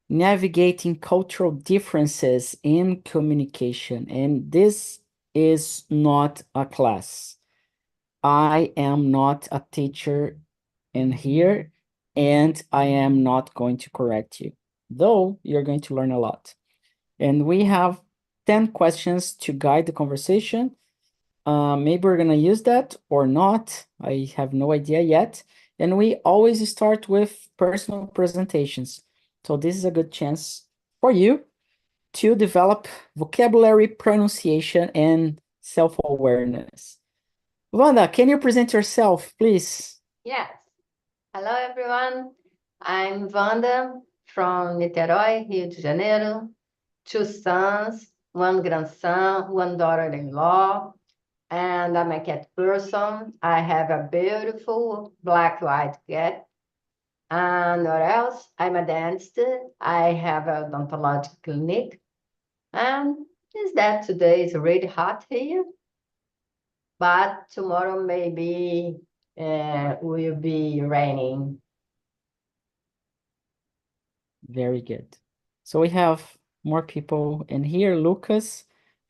navigating cultural differences in communication. And this is not a class. I am not a teacher in here, and I am not going to correct you, though you're going to learn a lot. And we have 10 questions to guide the conversation. Maybe we're going to use that or not. I have no idea yet. And we always start with personal presentations. So this is a good chance for you to develop vocabulary, pronunciation, and self-awareness. Wanda, can you present yourself, please? Yes. Hello, everyone. I'm Wanda from Niterói, Rio de Janeiro. Two sons, one grandson, one daughter-in-law, and I'm a cat person. I have a beautiful black-white cat. And what else? I'm a dentist. I have a odontologic clinic. And is that today is really hot here, but tomorrow maybe will be raining. Very good. So we have more people in here. Lucas,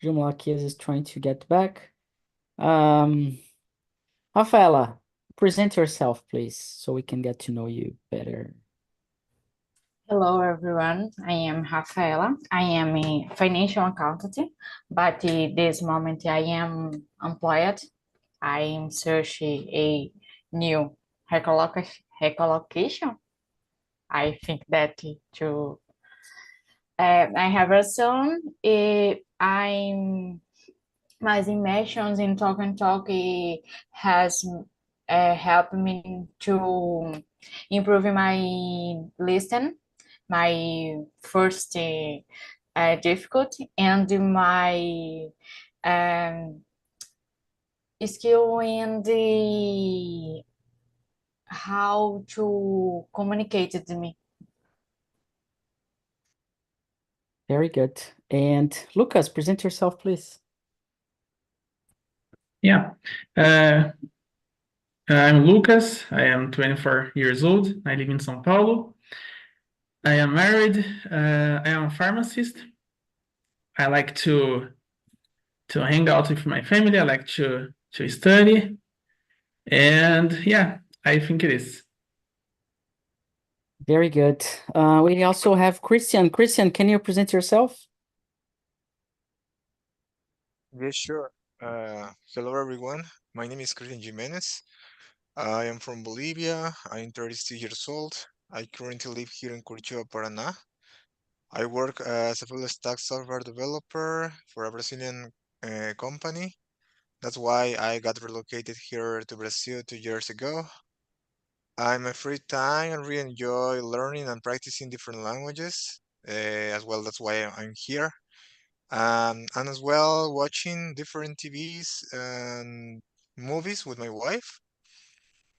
Jumlakias is trying to get back. Rafaela, present yourself, please, so we can get to know you better. Hello, everyone. I am Rafaela. I am a financial accountant, but at this moment I am employed. I am searching a new recollocation. I think that to I have a son. I'm my immersions in Talk and Talk has helped me to improve my listen, my first difficulty, and my um, skill in the how to communicate with me. Very good. And Lucas, present yourself, please. Yeah. I'm Lucas. I am 24 years old. I live in São Paulo. I am married. I am a pharmacist. I like to hang out with my family. I like to study. And yeah, I think it is. Very good. We also have Christian. Christian, can you present yourself? Yeah, sure. Hello, everyone. My name is Christian Jimenez. I am from Bolivia. I'm 32 years old. I currently live here in Curitiba, Paraná. I work as a full stack software developer for a Brazilian company. That's why I got relocated here to Brazil 2 years ago. I'm a free time and really enjoy learning and practicing different languages as well. That's why I'm here. And as well watching different TVs and movies with my wife.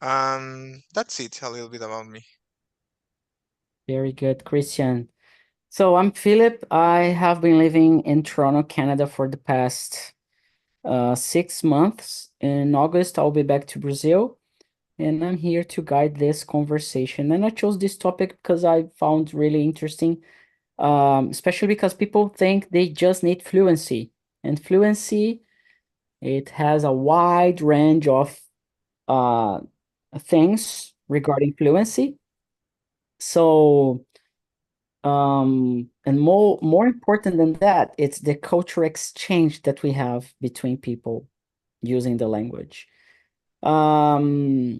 That's it, a little bit about me. Very good, Christian. So I'm Philip. I have been living in Toronto, Canada for the past 6 months. In August, I'll be back to Brazil, and I'm here to guide this conversation. And I chose this topic because I found really interesting, especially because people think they just need fluency. And fluency, it has a wide range of uh, things regarding fluency. So, and more important than that, it's the cultural exchange that we have between people using the language. So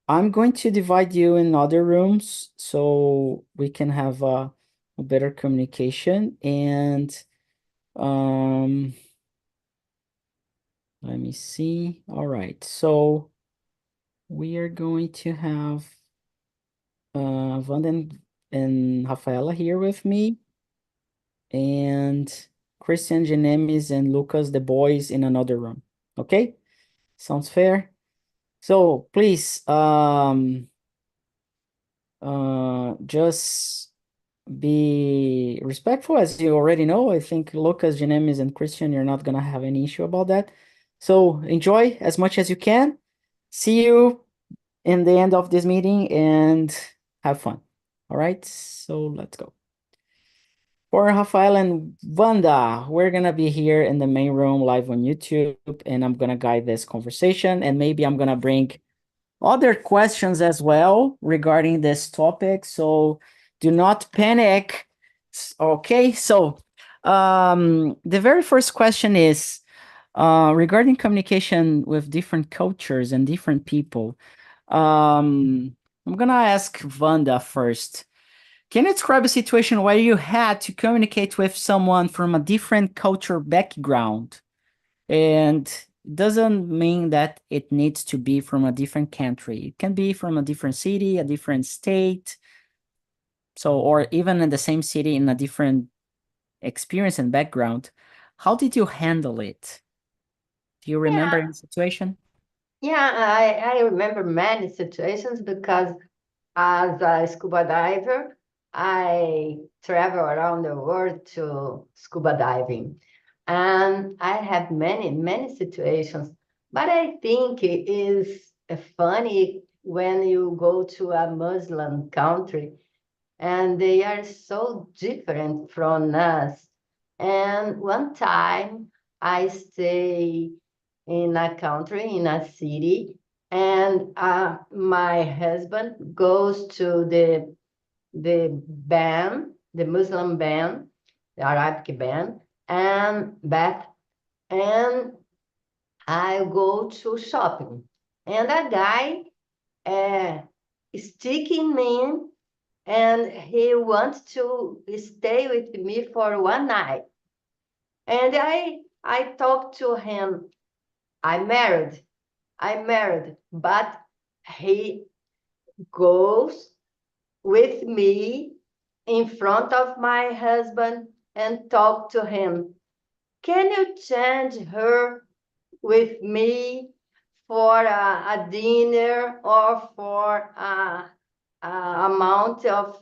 I'm going to divide you in other rooms so we can have a better communication. And let me see. All right, so we are going to have Wanda and Rafaela here with me, and Christian, Genemis, and Lucas, the boys, in another room. Okay, sounds fair. So please, just be respectful, as you already know. I think Lucas, Genemis, and Christian, you're not gonna have any issue about that. So enjoy as much as you can. See you in the end of this meeting and have fun. All right, so let's go. For Rafael and Wanda, we're gonna be here in the main room live on YouTube, and I'm gonna guide this conversation, and maybe I'm gonna bring other questions as well regarding this topic. So do not panic. Okay, so the very first question is regarding communication with different cultures and different people. I'm gonna ask Wanda first. Can you describe a situation where you had to communicate with someone from a different culture background? And it doesn't mean that it needs to be from a different country. It can be from a different city, a different state. So, or even in the same city in a different experience and background. How did you handle it? Do you remember Yeah, any situation? I remember many situations because as a scuba diver, I travel around the world to scuba diving. And I have many, many situations. But I think it is funny when you go to a Muslim country and they are so different from us. And one time I stay in a country, in a city, and my husband goes to the band, the Muslim band, the Arabic band, and back, and I go to shopping, and a guy uh, sticking me, and he wants to stay with me for one night, and I talked to him. I'm married. I'm married, but he goes with me in front of my husband and talk to him. Can you change her with me for a dinner or for a amount of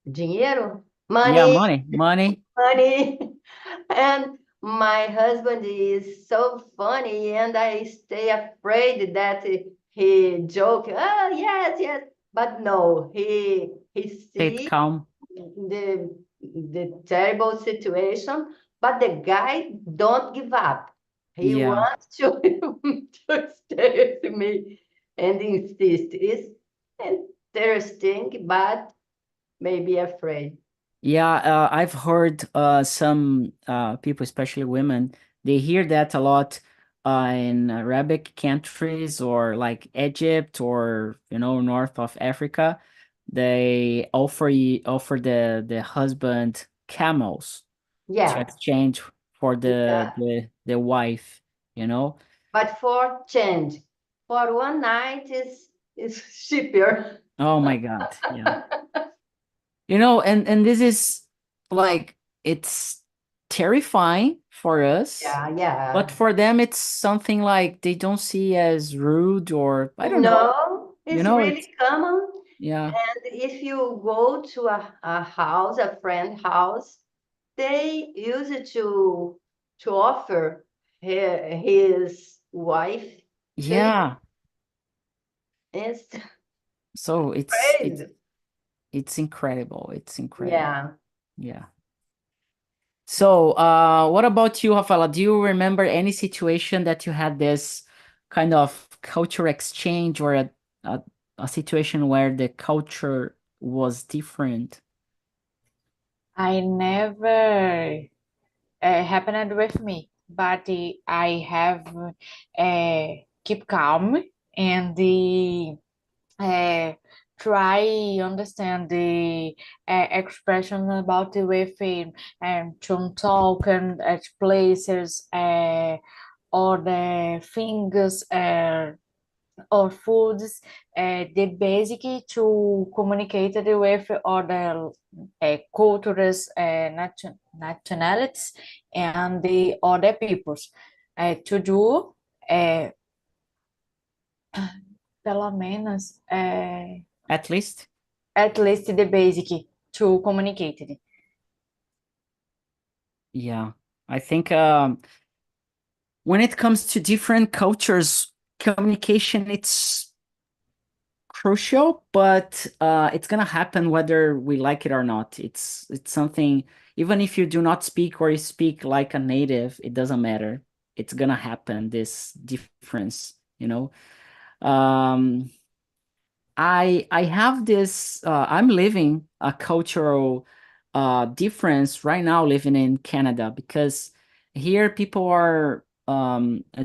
dinheiro, Yeah, money, money. money? And my husband is so funny, and I stay afraid that he joke. Oh yes, yes, but no, he Stayed see calm. the terrible situation, but the guy don't give up. He Yeah. wants to to stay with me and insist. It's interesting, but maybe afraid. Yeah, I've heard some people, especially women, they hear that a lot in Arabic countries or like Egypt or north of Africa. They offer the husband camels to Yeah, exchange for the yeah. the wife, you know? But for change, for one night is cheaper. Oh my God, yeah. And this is like it's terrifying for us, Yeah, but yeah. for them it's something like they don't see as rude or I don't know. No, it's It's really common. yeah. And if you go to a house, a friend house, they use it to offer his wife to you. Yeah. It's So it's it's crazy. it's incredible. It's incredible. Yeah. Yeah. So, what about you, Rafaela? Do you remember any situation that you had this kind of culture exchange or a, a situation where the culture was different? I never happened with me, but I have keep calm and uh, try understand the expression about the with and to talk and at places or the things or foods the basic to communicate with other cultures nationalities and the other peoples to do uh, pelo menos At least? at least the basic to communicate it. Yeah. I think when it comes to different cultures, communication it's crucial, but it's gonna happen whether we like it or not. It's something, even if you do not speak or you speak like a native, it doesn't matter. It's gonna happen, this difference, you know. Um, I have this, I'm living a cultural difference right now living in Canada, because here people are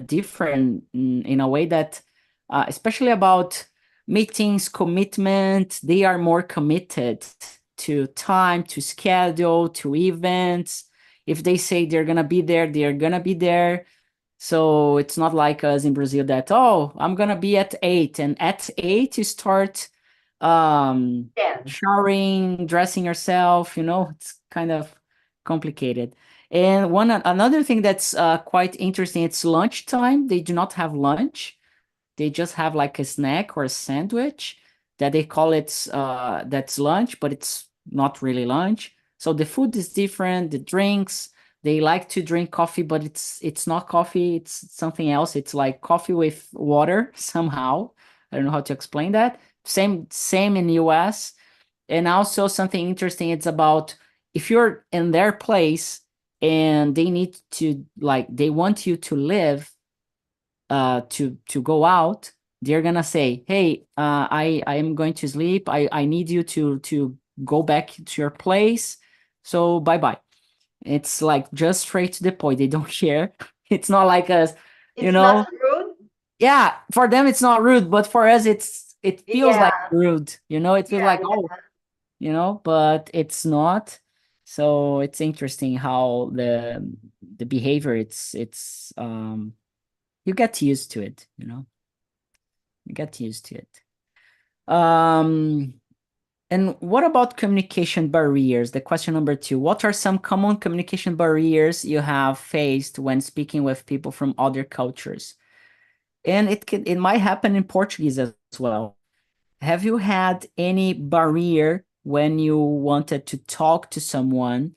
different in a way that, especially about meetings, commitment, they are more committed to time, to schedule, to events. If they say they're gonna be there, they're gonna be there. So it's not like us in Brazil that, oh, I'm gonna be at 8, and at 8 you start Yeah. showering, dressing yourself, it's kind of complicated. And another thing that's quite interesting, it's lunchtime. They do not have lunch. They just have like a snack or a sandwich that they call it that's lunch, but it's not really lunch. So the food is different, the drinks, they like to drink coffee, but it's not coffee, it's something else. It's like coffee with water somehow. I don't know how to explain that. Same in US. And also something interesting, it's about if you're in their place and they need to, like, they want you to live, to go out, they're gonna say, hey, I am going to sleep, I need you to go back to your place, so bye bye. It's like just straight to the point. They don't care. It's not like us, you It's know. not rude. Yeah, for them it's not rude, but for us it feels like Yeah, rude, it feels like, yeah, oh, but it's not. So it's interesting how the behavior, it's you get used to it, you get used to it. um and what about communication barriers? The question number 2, what are some common communication barriers you have faced when speaking with people from other cultures? And it might happen in Portuguese as well. Have you had any barrier when you wanted to talk to someone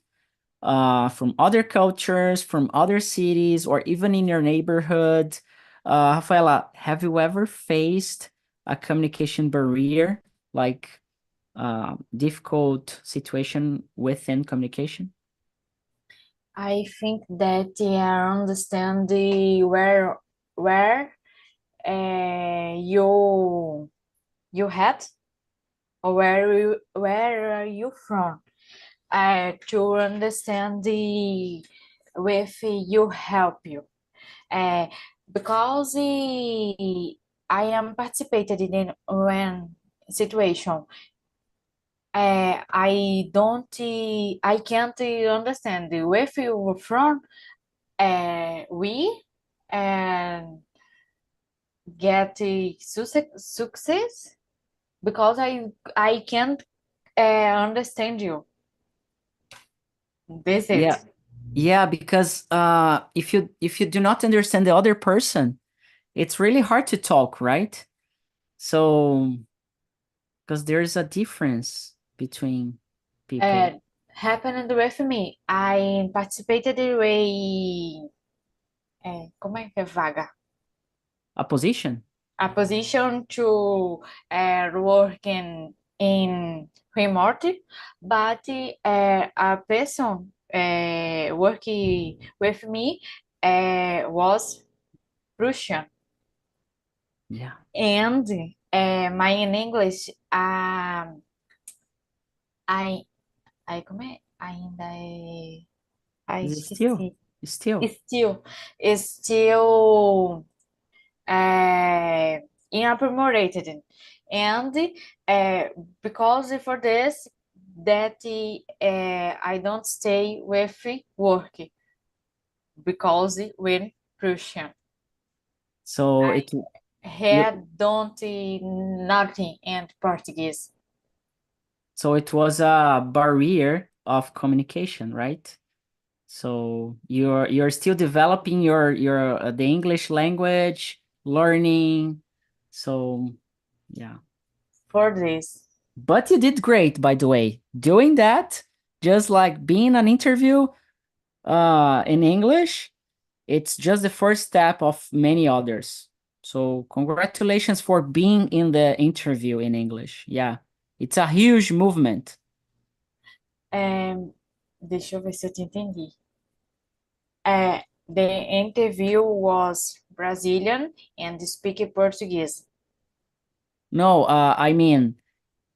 from other cultures, from other cities, or even in your neighborhood? Rafaela, have you ever faced a communication barrier, like difficult situation within communication? I think that I understand where you had, or where are you from? To understand the with you help you. Uh, because I am participated in one situation. I can't understand where you from. We and get success because I can't understand you. This Yeah, it. yeah, because if you do not understand the other person, it's really hard to talk, right? So, because there's a difference between people. Happened with me. I participated in como é que é vaga? A position? A position to work in remote, but a person working with me was Russian. Yeah. And my in English, I, como é? Ainda é, Is it still? esqueci. Still. Still inapprimerated, and because for this that I don't stay with work because when Russian So had don't nothing in Portuguese. so it was a barrier of communication, right? So you're still developing your the English language, learning. So yeah. For this, But you did great, by the way. Doing that, just like being an interview in English, it's just the first step of many others. So congratulations for being in the interview in English. Yeah, it's a huge movement. Deixa eu ver se eu te entendi. The interview was Brazilian and speak Portuguese. No, I mean,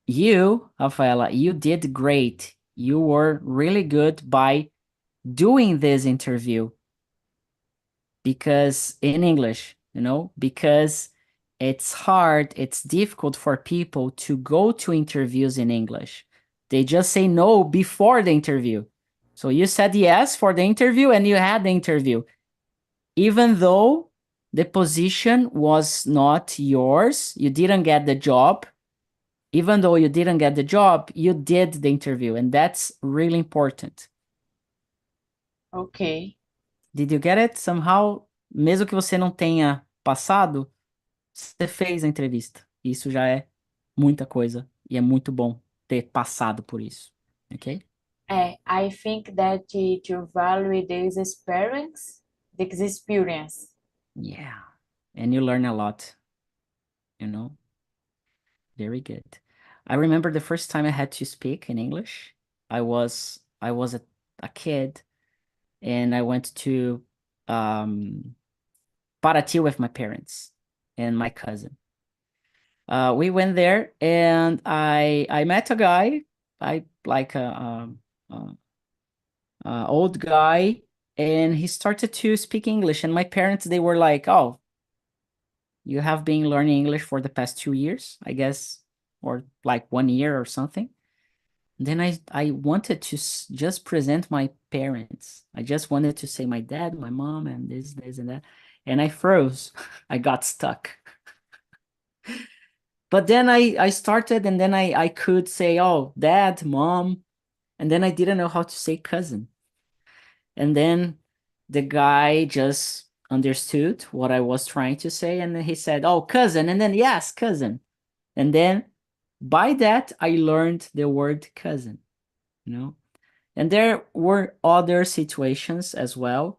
you, Rafaela, you did great. You were really good by doing this interview because in English, because it's hard, it's difficult for people to go to interviews in English. They just say no before the interview. So you said yes for the interview and you had the interview, even though the position was not yours, you didn't get the job. Even though you didn't get the job, you did the interview, and that's really important. Ok. Did you get it? Somehow, mesmo que você não tenha passado, você fez a entrevista. Isso já é muita coisa e é muito bom ter passado por isso, ok? I think that to value this experience. Yeah, and you learn a lot, you know? Very good. I remember the first time I had to speak in English. I was a kid, and I went to Paraty with my parents and my cousin. We went there, and I met a guy. I like a old guy, and he started to speak English. And my parents, they were like, "Oh, you have been learning English for the past 2 years, I guess, or like 1 year or something." Then I wanted to just present my parents. I just wanted to say my dad, my mom, and this, and that. And I froze. I got stuck. But then I started, and then I could say, oh, dad, mom, and then I didn't know how to say cousin. And then the guy just understood what I was trying to say, and then he said, oh, cousin, and then yes, cousin. And then by that, I learned the word cousin, And there were other situations as well,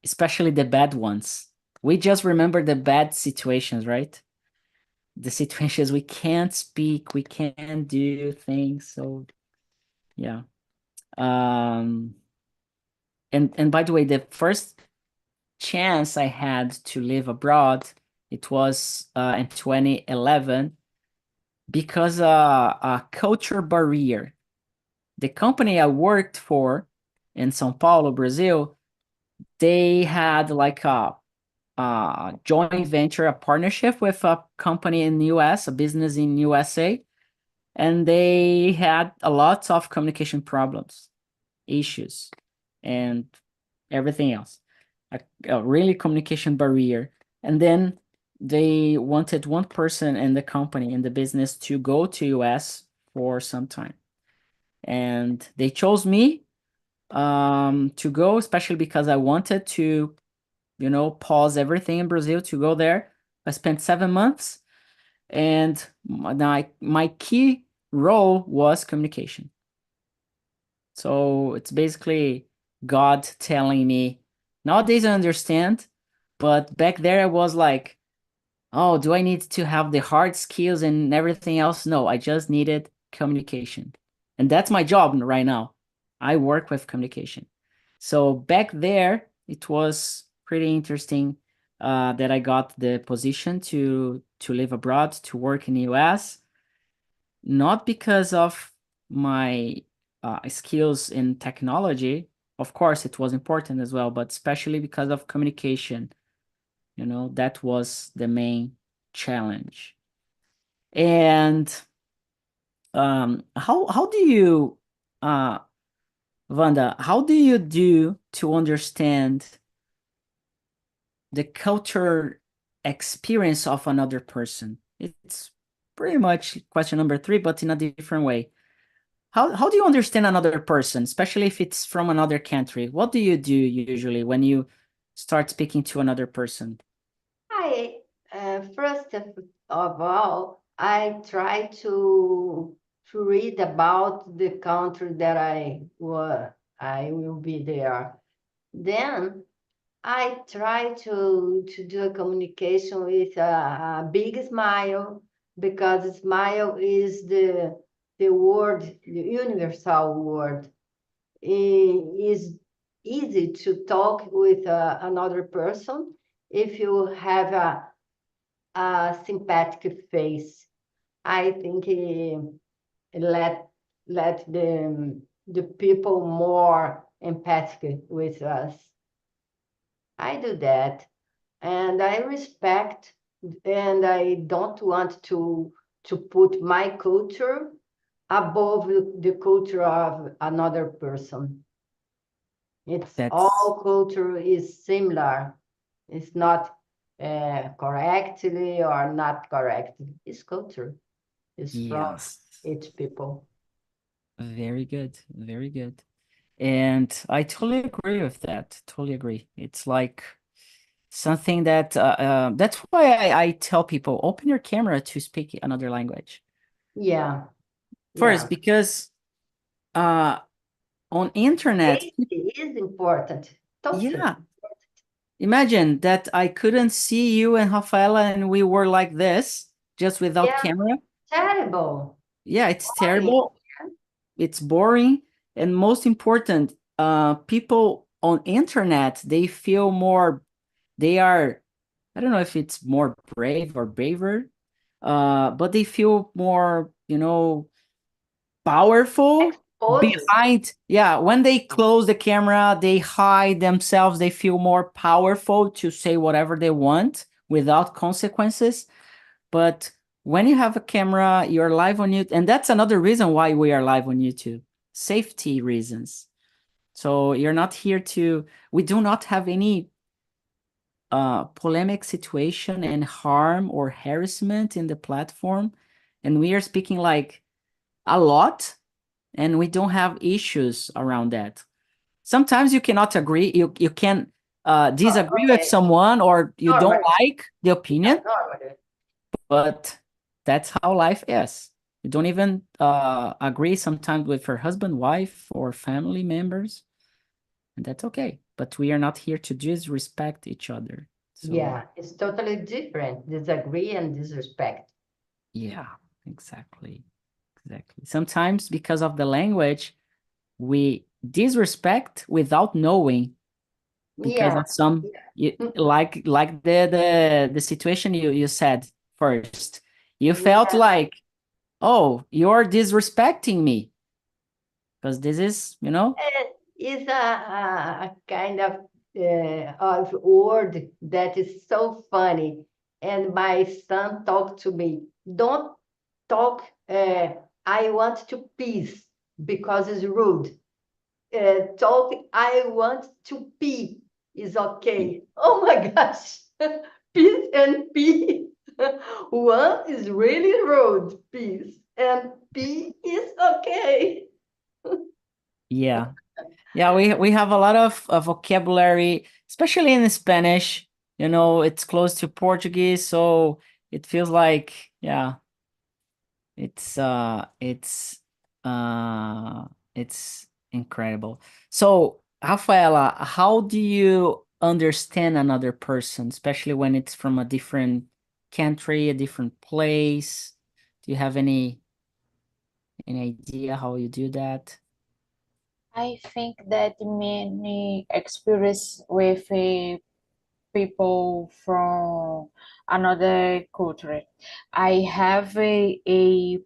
especially the bad ones. We just remember the bad situations, right? The situations we can't speak, we can't do things. So yeah. And by the way, the first chance I had to live abroad, it was in 2011 because a culture barrier. The company I worked for in São Paulo, Brazil, they had like a joint venture, a partnership with a company in the US, a business in USA, and they had a lot of communication problems, issues, and everything else. A really communication barrier. And then they wanted one person in the company, in the business, to go to US for some time. And they chose me to go, especially because I wanted to, pause everything in Brazil to go there. I spent 7 months, and my key role was communication. So it's basically God telling me, nowadays I understand, but back there I was like, oh, do I need to have the hard skills and everything else? No, I just needed communication. And that's my job right now. I work with communication. So back there, it was pretty interesting that I got the position to live abroad, to work in the US, not because of my skills in technology. Of course, it was important as well, but especially because of communication. That was the main challenge. And how do you, Wanda, how do you do to understand the culture experience of another person? It's pretty much question number 3, but in a different way. How do you understand another person, especially if it's from another country? What do you do usually when you start speaking to another person? First of all, I try to read about the country that I will be there. Then I try to do a communication with a big smile, because smile is the word, the universal word. It is easy to talk with another person if you have a sympathetic face. I think let the people more empathic with us. I do that, and I respect, and I don't want to put my culture above the culture of another person. It's That's all culture is similar. It's not correctly or not correct. It's culture. It's from yes. each people. Very good. Very good. And I totally agree with that. Totally agree. It's like something that that's why I tell people open your camera to speak another language. Yeah, First, yeah. because uh on internet, Safety is important. Totally. yeah, imagine that I couldn't see you and Rafaela and we were like this just without Yeah, camera. terrible. Yeah, it's Boring. terrible. It's boring. And most important, people on internet, they feel more, they are, I don't know if it's more brave or braver, but they feel more, powerful Exposed. behind. Yeah, when they close the camera, they hide themselves, they feel more powerful to say whatever they want without consequences. But when you have a camera, you're live on YouTube, and that's another reason why we are live on YouTube, safety reasons. So you're not here to, we do not have any polemic situation and harm or harassment in the platform. And we are speaking like a lot, and we don't have issues around that. Sometimes you cannot agree, you can disagree with Okay. someone, or you don't Normally. like the Yeah, opinion, normally. but that's how life is. You don't even agree sometimes with your husband, wife, or family members, and that's okay. But we are not here to disrespect each other. So, Yeah, it's totally different. Disagree and disrespect. yeah, exactly. Exactly. Sometimes because of the language, we disrespect without knowing, because Yeah. of some like the situation you said first. You felt Yeah. like, oh, you're disrespecting me because this is, It's a kind of word that is so funny. And my son talked to me. Don't talk, I want to peace, because it's rude. Talk, I want to pee, is okay. Oh my gosh. Peace and pee. One is really rude, peace. And pee is okay. yeah. Yeah, we have a lot of vocabulary, especially in Spanish. It's close to Portuguese, so it feels like, yeah, it's it's incredible. So, Rafaela, how do you understand another person, especially when it's from a different country, a different place? Do you have any idea how you do that? I think that many experience with people from another culture. I have a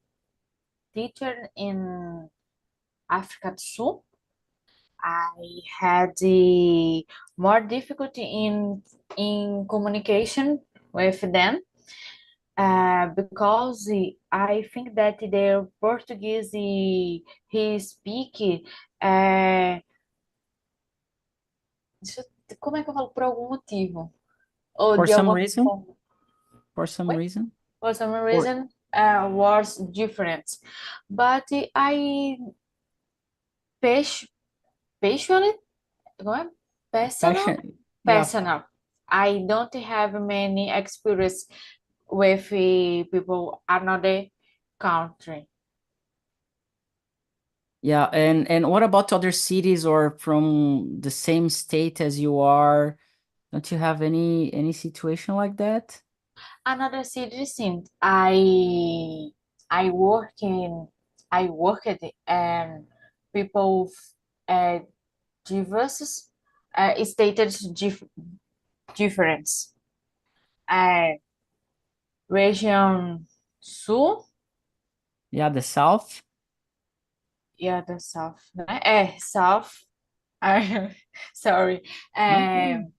teacher in Africa do Sul. I had more difficulty in communication with them because I think that their Portuguese he speak deixa como é que eu falo? Por algum motivo. Ou For de some alguma reason? forma. For some Oi? reason? For some Or reason, was different. But I peixe, passionate, como é? Personal? passion? Yeah. Personal. I don't have many experience with people another country. Yeah, and what about other cities or from the same state as you are? Don't you have any situation like that? Another citizen, I worked and people diverse stated difference. Region Sul, Yeah, the South. yeah, the South, né? South. Sorry. No problem.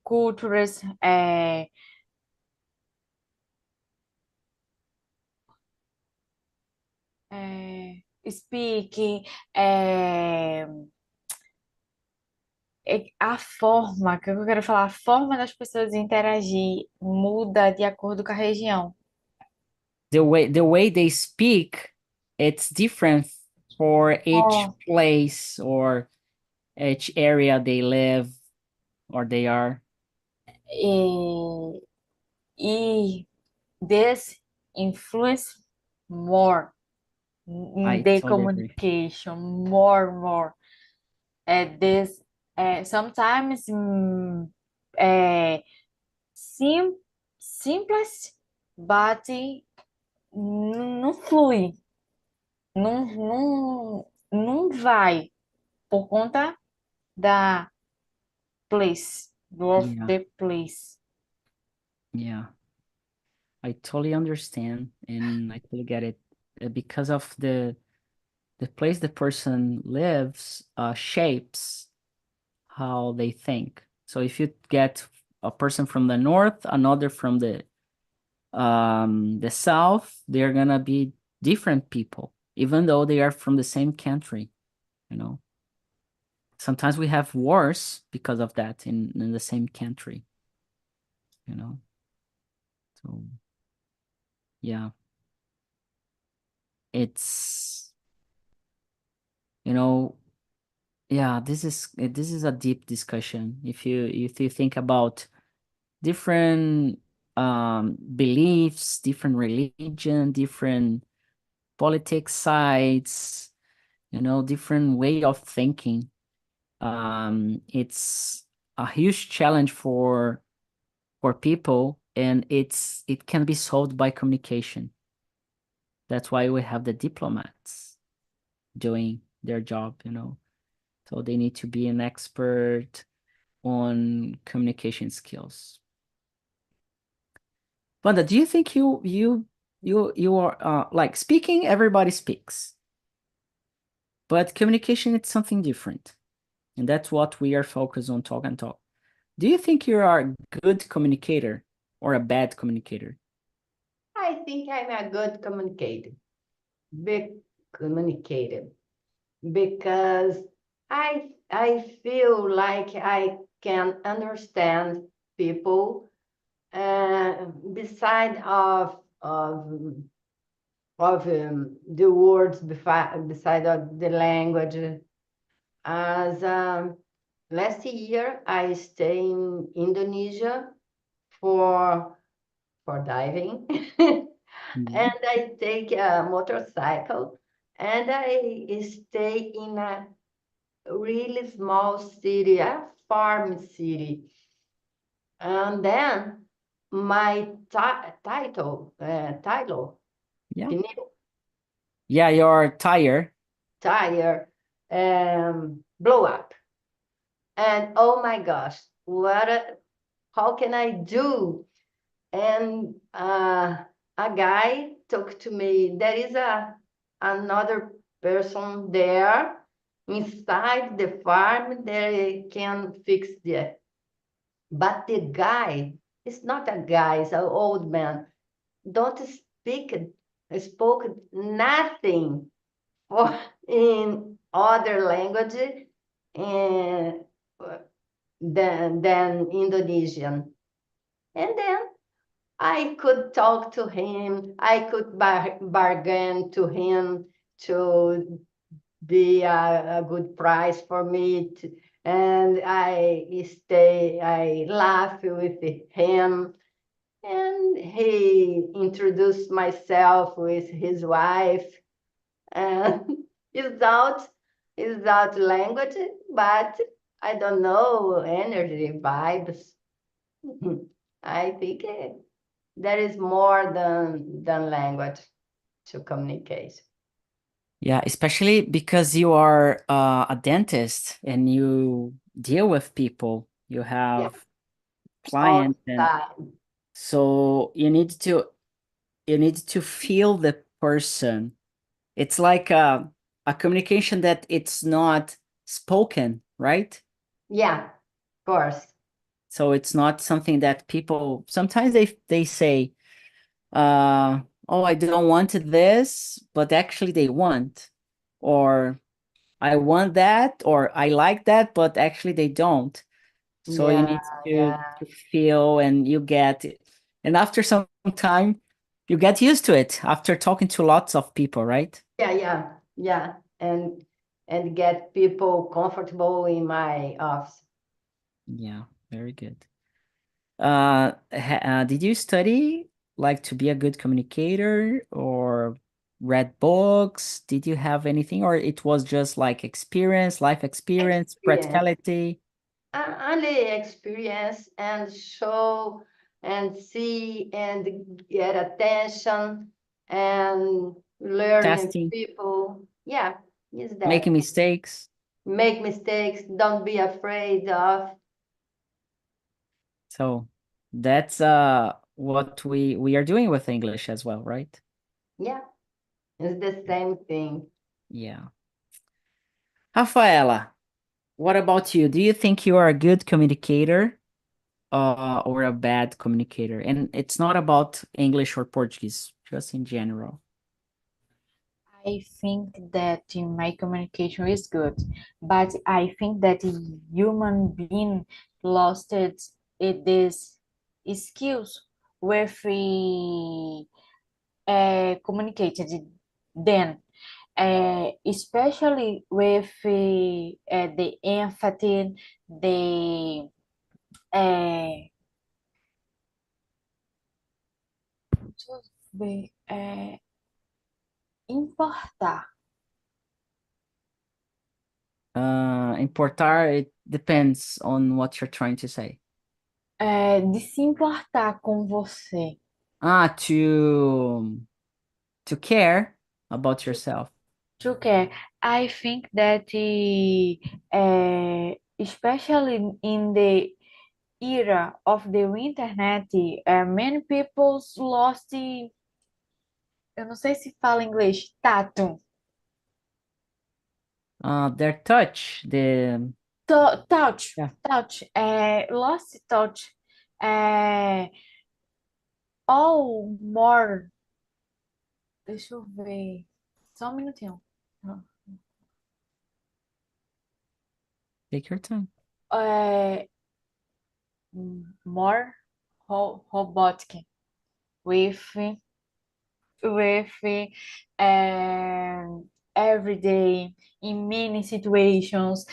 Cultures, speaking, a forma, que eu quero falar, a forma das pessoas interagir muda de acordo com a região. The way they speak, it's different for each Oh, place or each area they live or they are. e this influence more in I the totally agree. communication, more. This sometimes sim, simples, but não flui, não vai por conta da place, of Yeah, the place. yeah. I totally understand and I totally get it. Because of the place the person lives shapes how they think. So if you get a person from the north, another from the south, they're gonna be different people, even though they are from the same country, you know. Sometimes we have wars because of that in the same country, you know. So yeah, it's you know, yeah, this is a deep discussion. If you think about different beliefs, different religion, different politics sides, different way of thinking. It's a huge challenge for people, and it can be solved by communication. That's why we have the diplomats doing their job. So they need to be an expert on communication skills. Wanda, do you think you are like speaking, everybody speaks, but communication it's something different, and that's what we are focused on talk and talk. Do you think you are a good communicator or a bad communicator? I think I'm a good big communicator, because I feel like I can understand people, beside of the words, beside of the language. As last year, I stayed in Indonesia for diving, Mhm. and I take a motorcycle, and I stay in a really small city, a farm city. And then my title, Yeah. pneu, Yeah, your tire. tire, blow up. And oh my gosh, how can I do? And a guy talked to me. There is another person there inside the farm. They can fix that. But the guy is not a guy. It's an old man. Don't spoke nothing for in other language, and than Indonesian. And then I could talk to him. I could bargain to him to be a good price for me. And I laugh with him. And he introduced myself with his wife. And without language, but I don't know, energy, vibes. I think there is more than language to communicate. Yeah, especially because you are a dentist and you deal with people. You Yeah, have all clients, the and time. so you need to feel the person. It's like a communication that it's not spoken, right? Yeah, of course. So it's not something that people sometimes they say, oh, I don't want this, but actually they want, or I want that, or I like that, but actually they don't. So you Yeah, need to, yeah, to feel, and you get it. And after some time, you get used to it after talking to lots of people, right? yeah. And get people comfortable in my office. Yeah, very good. Did you study like to be a good communicator or read books? Did you have anything, or it was just like experience, life experience, Experience. practicality, Only experience and show and see and get attention and learning testing, people. Yeah, is that. making mistakes? Make mistakes, don't be afraid of. So that's what we are doing with English as well, right? Yeah, it's the same thing. Yeah. Rafaela, what about you? Do you think you are a good communicator or a bad communicator? And it's not about English or Portuguese, just in general. I think that my communication is good, but I think that human being lost it these skills with communicated then, especially with the empathy, the uh, importar. Importar, it depends on what you're trying to say. De se importar com você. Ah, to care about yourself. To care. I think that especially in the era of the internet, many people lost, eu não sei se fala inglês, tato. Their touch, the Touch, yeah. touch, lost touch, uh, all more, deixa eu ver, só um minutinho. Take your time. Uh, more robotic with every day in many situations.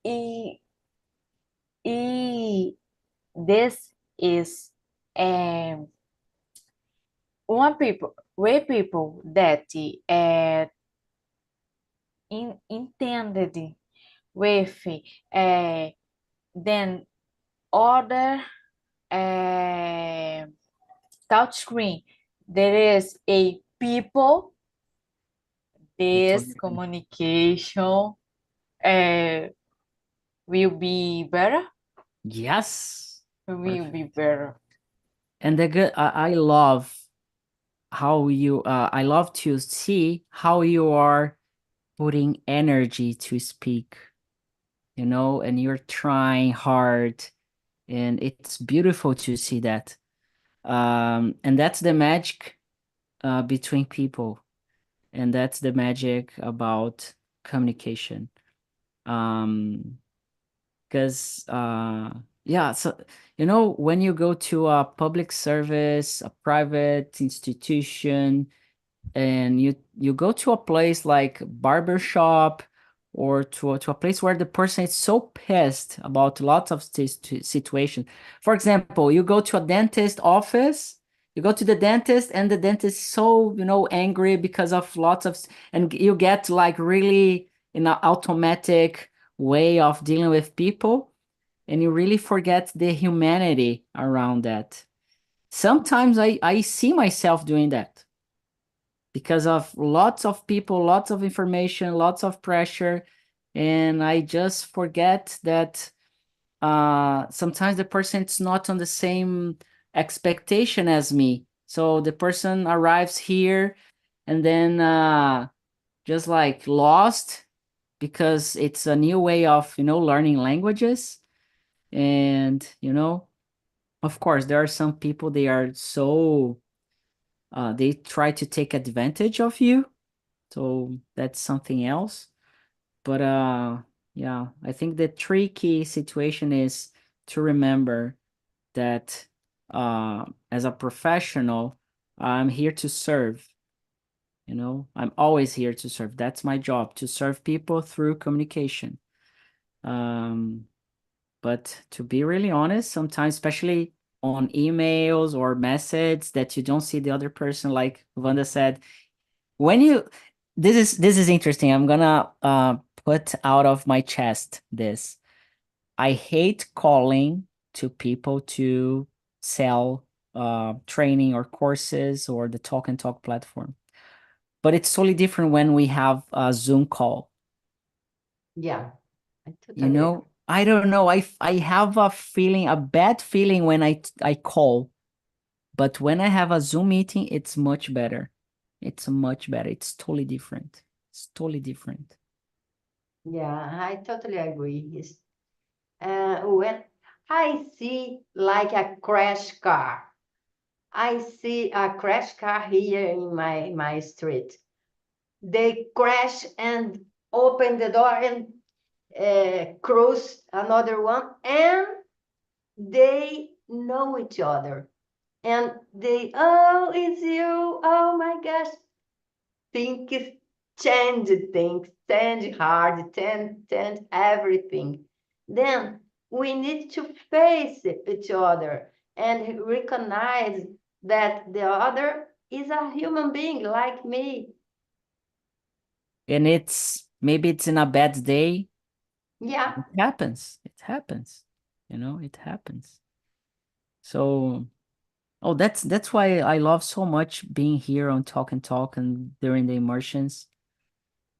E, e this is we people that intended with then other touch screen. There is a people. This Totally. communication uh, will be better. Yes. Will Perfect. be better. And the good, I love how you, I love to see how you are putting energy to speak, and you're trying hard, and it's beautiful to see that. And that's the magic between people, and that's the magic about communication. Um, because yeah, so when you go to a public service, a private institution, and you go to a place like barber shop, or to a place where the person is so pissed about lots of situations. For example, you go to a dentist office, you go to the dentist, and the dentist is so angry because of lots of and you get like really in an automatic way of dealing with people, and you really forget the humanity around that. Sometimes I see myself doing that because of lots of people, lots of information, lots of pressure, and I just forget that sometimes the person is not on the same expectation as me. So the person arrives here and then just like lost because it's a new way of, learning languages. And, of course, there are some people, they are so, they try to take advantage of you. So that's something else. But yeah, I think the tricky situation is to remember that as a professional, I'm here to serve. I'm always here to serve. That's my job, to serve people through communication. But to be really honest, sometimes, especially on emails or messages that you don't see the other person, like Wanda said, when you this is interesting. I'm gonna put out of my chest this. I hate calling to people to sell training or courses or the Talk and Talk platform. But it's totally different when we have a Zoom call. Yeah, I totally agree. I don't know. I have a feeling, a bad feeling when I call, but when I have a Zoom meeting, it's much better. It's much better. It's totally different. It's totally different. Yeah, I totally agree. When I see like a crash car, I see a crash car here in my street. They crash and open the door and cross another one, and they know each other. And they, oh, it's you. Oh my gosh. Things change hard, change everything. Then we need to face each other and recognize that the other is a human being like me. And maybe it's in a bad day. Yeah, It happens. It happens. It happens. So, oh, that's why I love so much being here on Talk and Talk and during the immersions,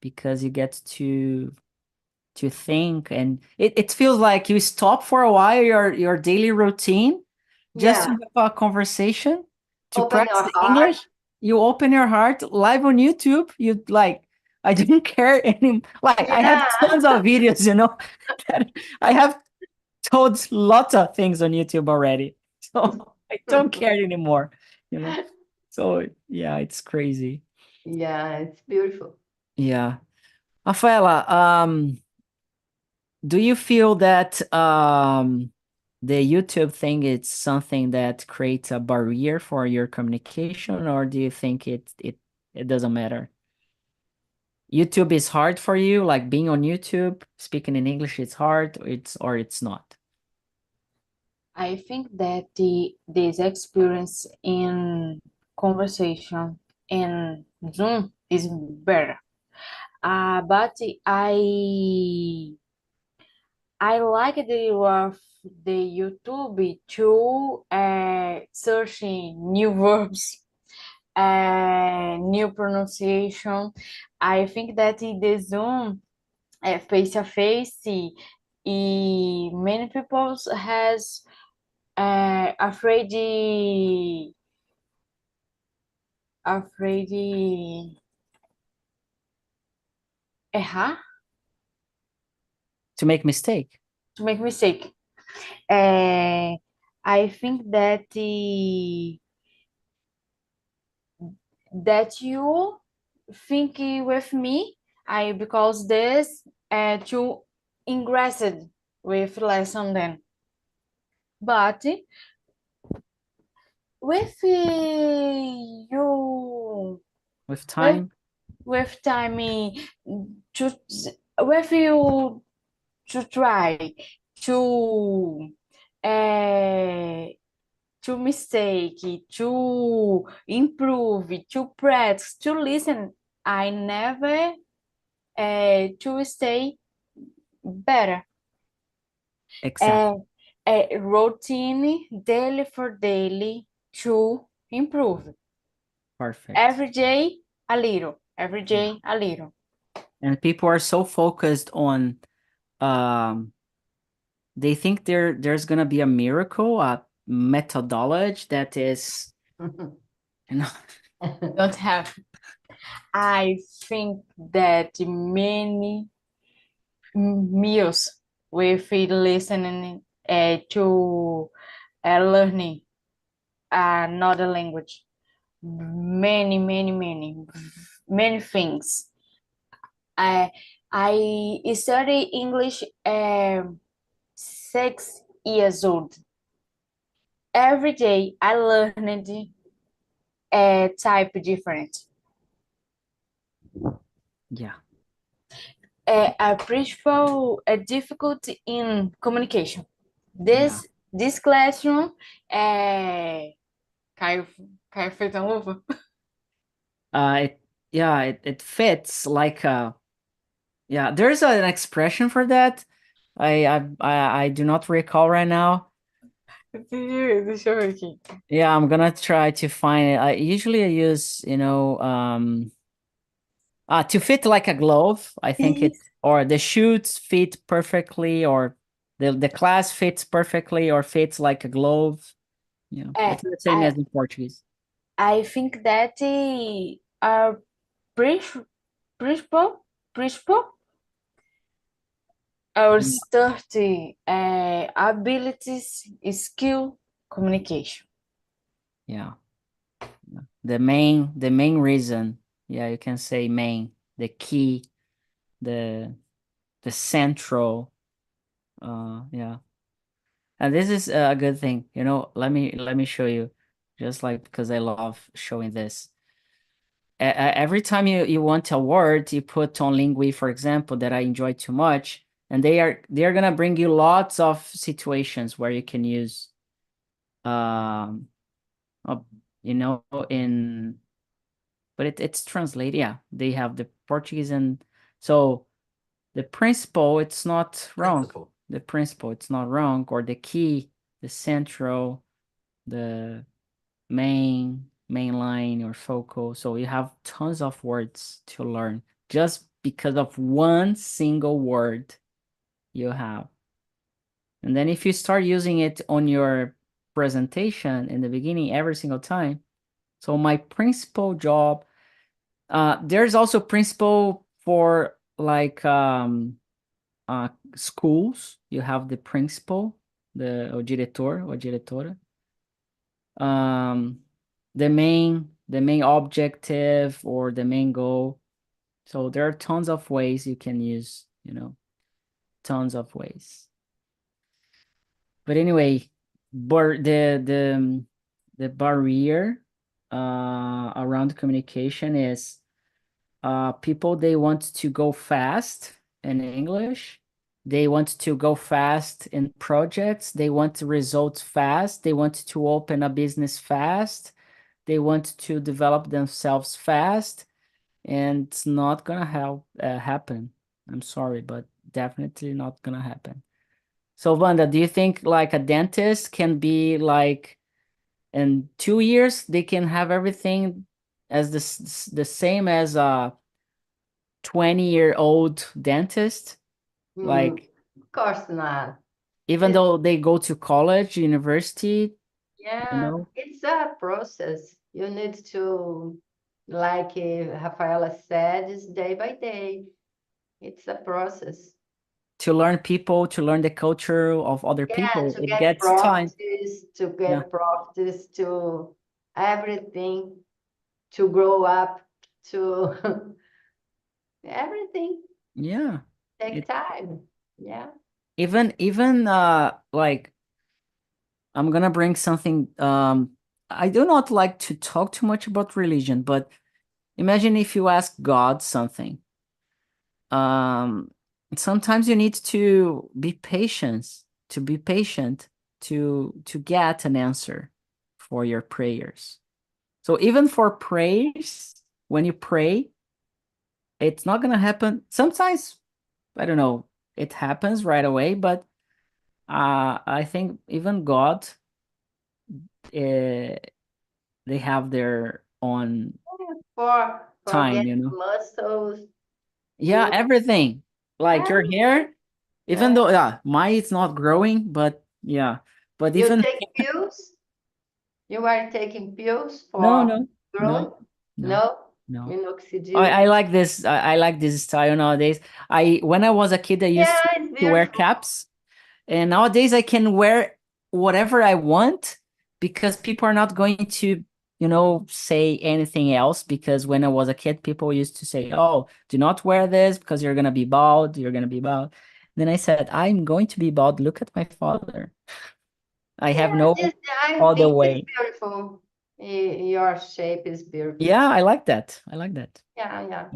because you get to think, and it feels like you stop for a while your daily routine just to yeah. have a conversation, to Open practice your the heart. English. You open your heart live on YouTube. You like, I didn't care any, like I have Yeah. tons of videos, that I have told lots of things on YouTube already. So I don't care anymore, you know. So yeah, it's crazy. Yeah, it's beautiful. Yeah. Rafaela, do you feel that the YouTube thing is something that creates a barrier for your communication, or do you think it doesn't matter? YouTube is hard for you, like being on YouTube, speaking in English, it's hard, or it's not. I think that this experience in conversation in Zoom is better. But I like the of the YouTube to searching new verbs, new pronunciation. I think that in the Zoom face to face, many people has afraid de errar, To make mistake. to make mistake. Uh, I think that you think with me, I because this to ingressed with lesson then. But with you With with time, time to with you to try to uh, to mistake, to improve, to practice, to listen. I never to stay better. Exactly. A routine daily for daily to improve. Perfect. Every day a little. Every Yeah. day a little. And people are so focused on they think there's gonna be a miracle, a methodology that is, you know, Don't have. I think that many meals with listening to learning another language. Many things. I I study English 6 years old. Every day I learned a type different. yeah. A principal a difficulty in communication. Yeah. This classroom caiu, caiu feito uma luva. It yeah, it fits like yeah, there's an expression for that. I do not recall right now. Deixa eu ver aqui. Yeah, I'm gonna try to find it. I usually use, to fit like a glove. I think it, or the shoes fit perfectly, or the class fits perfectly, or fits like a glove. Yeah, it's the same I as in Portuguese. I think that our prin- principal principal our Yeah. study abilities skill communication. Yeah. The main reason, yeah, you can say main, the key, the central, yeah. And this is a good thing, let me show you, just like, because I love showing this. Every time you want a word, you put on Lingui, for example, that I enjoy too much, and they're gonna bring you lots of situations where you can use, um uh, in, but it's translated. Yeah, they have the Portuguese, and so the principle, it's not wrong. The principle, it's not wrong, or the key, the central, the main line, or focal. So you have tons of words to learn just because of one single word you have. And then if you start using it on your presentation in the beginning every single time. So my principal job, there's also principal for like schools. You have the principal, o diretor or diretora. The main objective, or the main goal. So there are tons of ways you can use, tons of ways. But anyway, the barrier around communication is, people, they want to go fast in English. They want to go fast in projects. They want results fast. They want to open a business fast. They want to develop themselves fast, and it's not gonna happen. I'm sorry, but definitely not gonna happen. So, Wanda, do you think like a dentist can be like, in 2 years they can have everything as the same as a 20-year-old dentist? Like, Of course not. even It, though they go to college, university, yeah, it's a process. You need to, like Rafaela said, it's day by day. It's a process. to learn people, to learn the culture of other Yeah, people, to it get gets time. Yeah. practice to everything, to grow up, to everything Yeah. take It time. Yeah. even like, I'm gonna bring something. I do not like to talk too much about religion, but imagine if you ask God something. Um, Sometimes you need to be patient to get an answer for your prayers. So even for prayers, when you pray, it's not gonna happen. Sometimes, I don't know, it happens right away, but I think even God, they have their own For time, getting muscles, Yeah, you everything. Like your hair, even though mine it's not growing, but yeah. But you even take pills? You are taking pills no, for no, growing? no, no, No? no. Minoxidil? I like this. I like this style nowadays. I when I was a kid, I used Yeah, it's to wear beautiful. caps, and nowadays I can wear whatever I want because people are not going to, say anything else. Because when I was a kid, people used to say, "Oh, do not wear this because you're gonna be bald. You're gonna be bald." Then I said, "I'm going to be bald. Look at my father. I have Yeah, no I other think it's way." beautiful. Your shape is beautiful. Yeah, I like that. I like that. Yeah.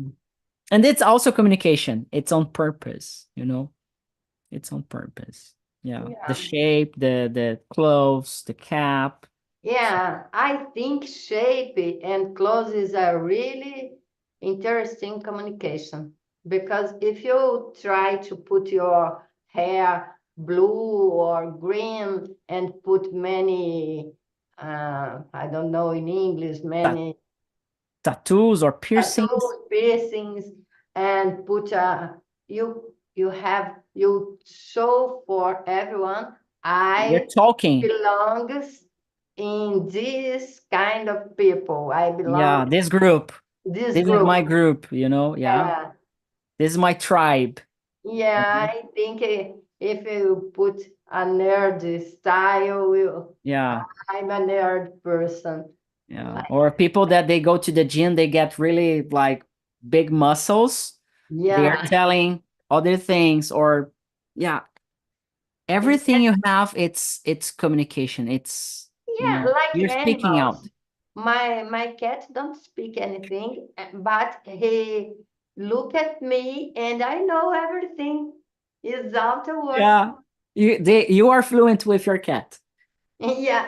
And it's also communication. It's on purpose. It's on purpose. Yeah. The Yeah. shape, the clothes, the cap. Yeah, I think shape and clothes is a really interesting communication because if you try to put your hair blue or green and put many, I don't know in English, many Tattoos or piercings. tattoos, piercings, and put you show for everyone You're I talking. belongs in this kind of people. I Yeah, belong this group. this This is group. my group. Yeah. Yeah, This is my tribe. yeah. I think if you put a nerd style, Yeah. I'm a nerd person. Yeah. Like, Or people that they go to the gym, they get really like big muscles. They are yeah, telling other things, or yeah, everything you have, it's communication. It's, yeah, like you're speaking animals. out. My cat don't speak anything, but he look at me and I know everything. Without a word. Yeah. You are fluent with your cat. Yeah.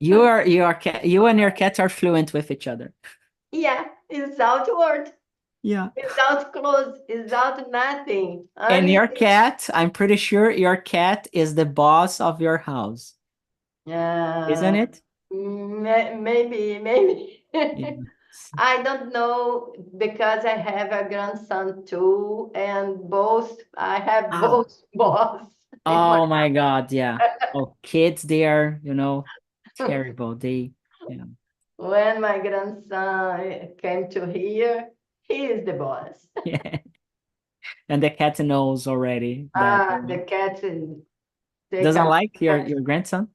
You and your cat are fluent with each other. Yeah, without word, Yeah. without clothes, without nothing. And Only your cat, I'm pretty sure your cat is the boss of your house, isn't it? maybe. Yes. I don't know because I have a grandson too, and both I have Oh, both boss in my oh my God, yeah. Oh, kids, they are, terrible. Yeah. when my grandson came to here, he is the boss. Yeah. And the cat knows already that. The cat take Doesn't a like your grandson?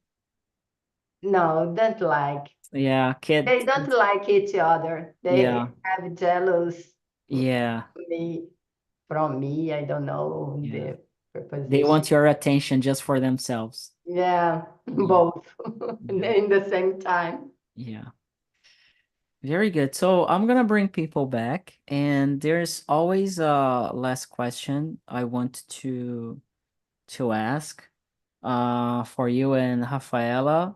no, don't like. Yeah, They don't like each other. Yeah, They have jealous yeah, me from me. I don't know yeah. the They preposition. want your attention just for themselves. Yeah, Yeah, both yeah, in the same time. yeah. Very good. So I'm gonna bring people back, and there's always a last question I want to ask for you and Rafaela,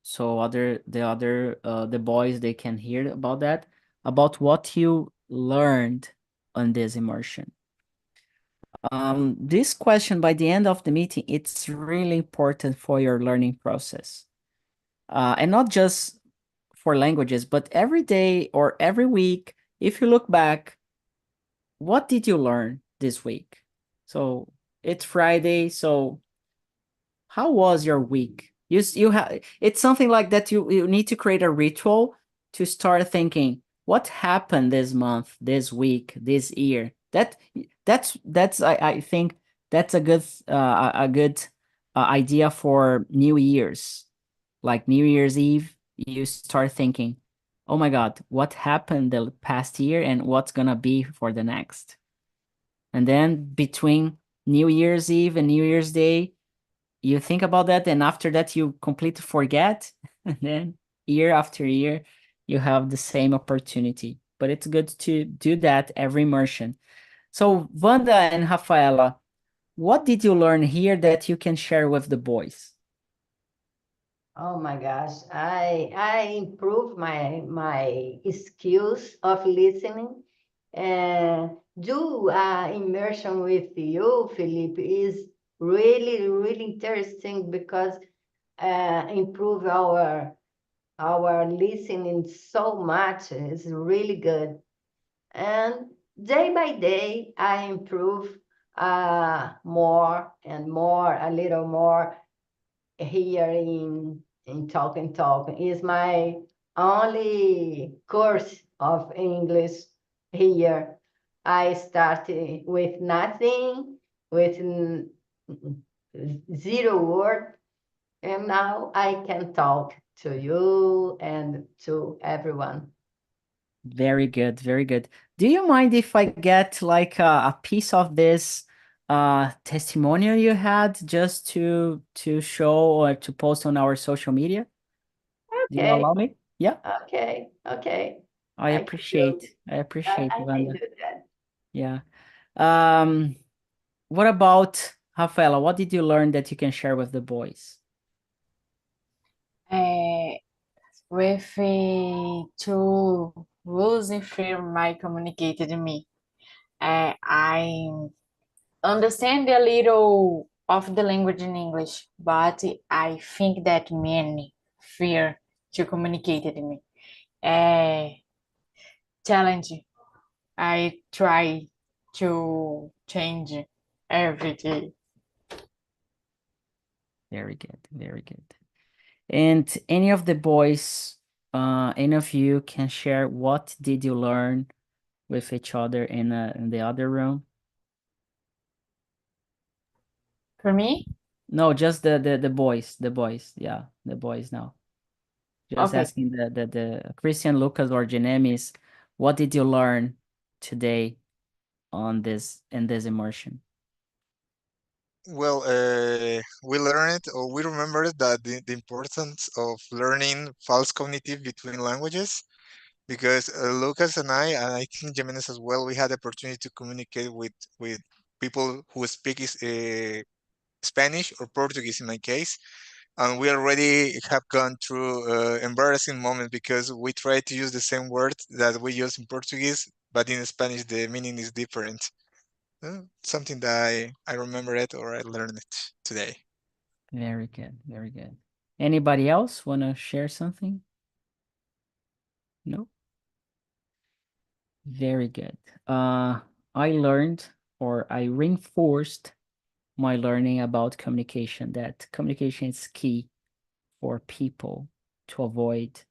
so the boys, they can hear about that, about what you learned on this immersion. This question, by the end of the meeting, it's really important for your learning process, and not just for languages, but every day or every week. If you look back, what did you learn this week? So it's Friday, so how was your week? You have, it's something like that. You need to create a ritual to start thinking what happened this month, this week, this year. That's I think that's a good idea for New Year's. Like New Year's Eve, you start thinking, oh my God, what happened the past year and what's gonna be for the next. And then between New Year's Eve and New Year's Day, you think about that, and after that you completely forget. And then year after year you have the same opportunity, but it's good to do that every immersion. So Wanda and Rafaela, what did you learn here that you can share with the boys? Oh my gosh, I improve my skills of listening, and do immersion with you, Felipe, is really, really interesting because improve our listening so much. It's really good. And day by day, I improve more and more, a little more here in Talk and Talk. Is my only course of English here. I started with nothing, with zero word, and now I can talk to you and to everyone. Very good, very good. Do you mind if I get like a piece of this testimonial you had just to show or to post on our social media? Do you Okay, allow me? Yeah, okay. I I can do. appreciate. I appreciate, I can Wanda. do that. Yeah. Um, what about Rafaela? What did you learn that you can share with the boys? With two rules in firm I communicated to me. I understand a little of the language in English, but I think that many fear to communicate to me. Challenge. I try to change every day. Very good, very good. And any of the boys, any of you can share what did you learn with each other in the other room? For me, No, just the boys, the boys. Yeah, the boys now. Just okay. asking the Christian, Lucas, or Genemis, what did you learn today on this in this immersion? Well, we learned or we remembered that the importance of learning false cognitive between languages because Lucas and I think Jimenez as well, we had the opportunity to communicate with people who speak Spanish or Portuguese in my case, and we already have gone through embarrassing moments because we try to use the same word that we use in Portuguese, but in Spanish the meaning is different. Something that I remember it or I learned it today. Very good, very good. Anybody else want to share something? No? Very good. I learned or I reinforced my learning about communication, that communication is key for people to avoid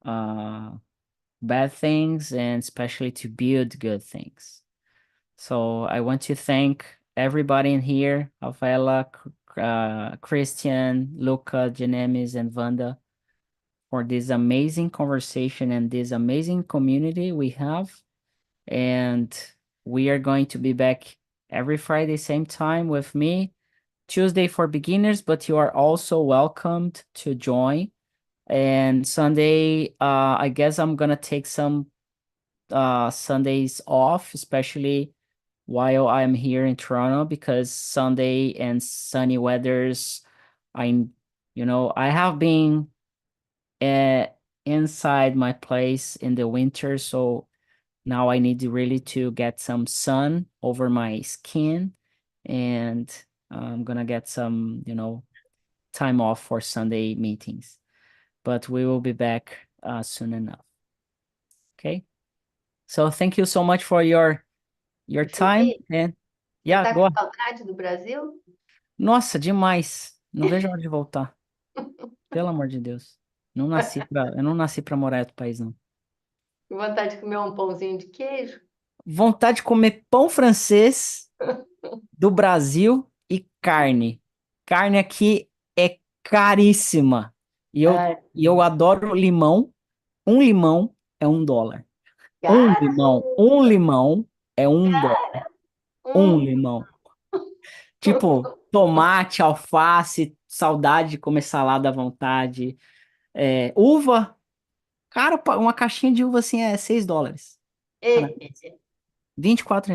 bad things and especially to build good things. So I want to thank everybody in here, Rafaela, Christian, Luca, Genemis, and Vanda, for this amazing conversation and this amazing community we have. And we are going to be back every Friday, same time with me. Tuesday for beginners, but you are also welcomed to join. And Sunday, I guess I'm gonna take some Sundays off, especially while I'm here in Toronto, because Sunday and sunny weathers, I, I have been uh, inside my place in the winter, so now I need to really to get some sun over my skin, and I'm gonna get some, time off for Sunday meetings. But we will be back soon enough. Okay. So thank you so much for your time. Felipe, And você yeah, tá go com on. saudade do Brasil? Nossa, demais. Não vejo a hora de voltar. Pelo amor de Deus. Eu não nasci para morar em outro país, não. Com vontade de comer um pãozinho de queijo? Vontade de comer pão francês do Brasil e carne. Carne aqui é caríssima. E eu, Ai, e eu adoro limão. Um limão é $1. Um caramba! limão é $1. Um Hum, limão. Tipo, tomate, alface, saudade de comer salada à vontade. Uva, cara, uma caixinha de uva assim é $6. Cara, R$ 24.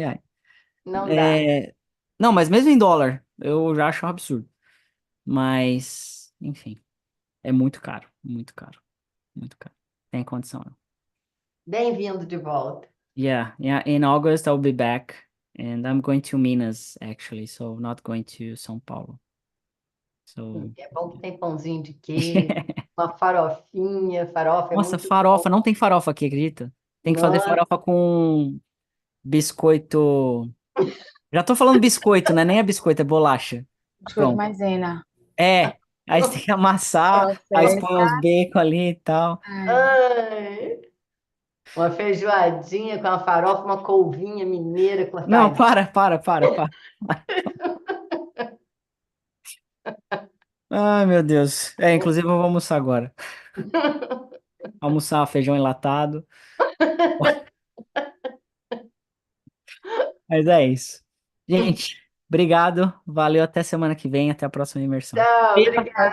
não dá. É, não, mas mesmo em dólar, eu já acho um absurdo. Mas, enfim, é muito caro, muito caro, muito caro. Tem condição, não. Bem-vindo de volta. Yeah, yeah. In August, I'll be back, and I'm going to Minas actually, so not going to São Paulo. So, É bom que tem pãozinho de queijo, uma farofinha. Farofa é nossa, muito farofa, não bom. tem farofa aqui, acredita? Tem que fazer Nossa, farofa com biscoito. Já tô falando biscoito, né? Nem é biscoito, é bolacha. Biscoito Pronto. maisena. É, aí você tem que amassar, aí você põe Francesa. uns bacon ali e tal. ai, uma feijoadinha com a farofa, uma couvinha mineira Não, cortadinha. para. Ai, meu Deus. É, inclusive eu vou almoçar agora. Almoçar feijão enlatado. Mas é isso. Gente, obrigado. Valeu. Até semana que vem. Até a próxima imersão. Tchau, Eita, obrigada.